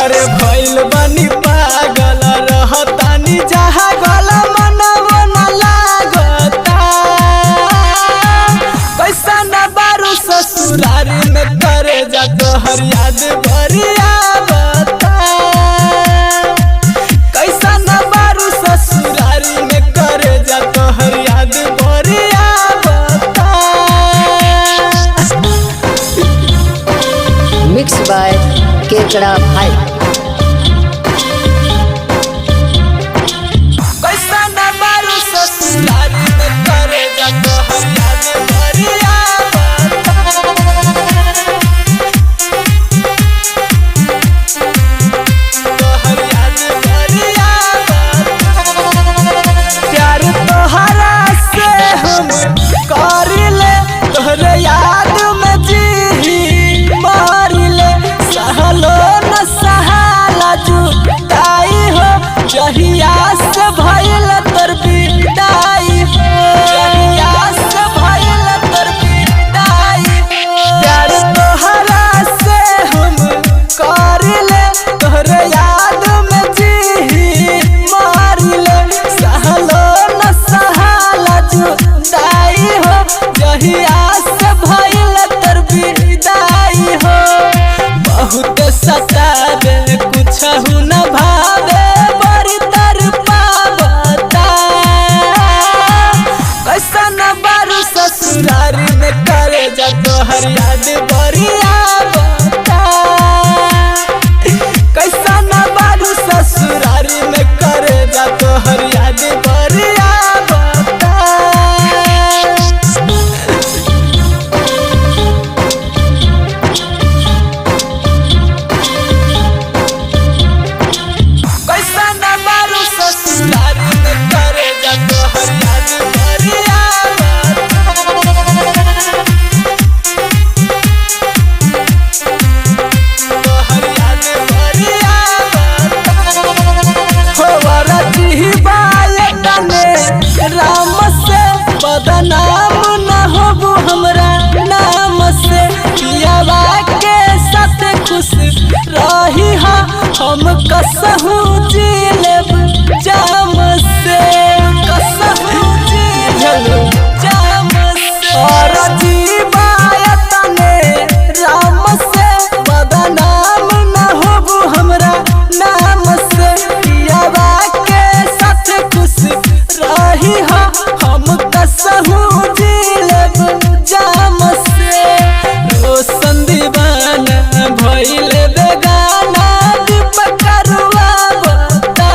अरे भइल बनी पागल रहतानी जहाँ गल मनवा न लागता। कैसा न बारू ससुरारी में करे जा तोहर याद भरिया बता। कैसा न बारू ससुरारी में करे जा तोहर याद भरिया बता। मिक्स बाय केकड़ा भाई। कैसा न बारू ससुरारी में करे जा तोहर याद भरिया बता। तोहर याद भरिया बता। प्यार तोहरा से हम करिले तोहरे याद में जी मारिले। सहलो न सहाला जुटाई हो जहिया से भइल तोर विदाई हो। जहिया से भइल तोर विदाई हो। प्यार तोहरा से हम करिले तोहरे याद में जी मारिले। सहलो न सहाला जुटाई हो जहिया से भइल तोर विदाई हो। बहुत सतावे कुछहु न भावे बड़ी तड़पावता। कैसा न बारू ससुरारी में करे जा तोहर याद भरिया बता। कैसा न बारू ससुरारी में करे जा तोहर याद भरिया बता। कैसा न बारू ससुरारी में करे जा तोहर याद भरिया बता। तोहर याद भरिया बता। हो वरती बायतने राम से बदनाम न होबू हमरा नाम से। पियावा के साथ खुश रही हा हम कसहू जी लेब जाम से। कसहू जी लेब जाम से। और जीवायतने राम से बदनाम न होबू हमरा नाम से। पियावा के साथ खुश रही हा हम कसहू जी लेब जाम से। रोशन दीवाना भइले बेगाना दीपकरुआ बता।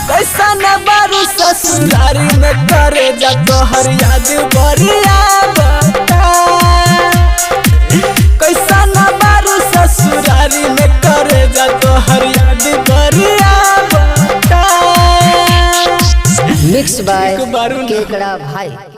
कैसा न बारू ससुरारी में करे जा तोहर याद भरिया बता। कैसा न बारू ससुरारी में करे जा तोहर याद भरिया बता। मिक्स बाय केकड़ा भाई।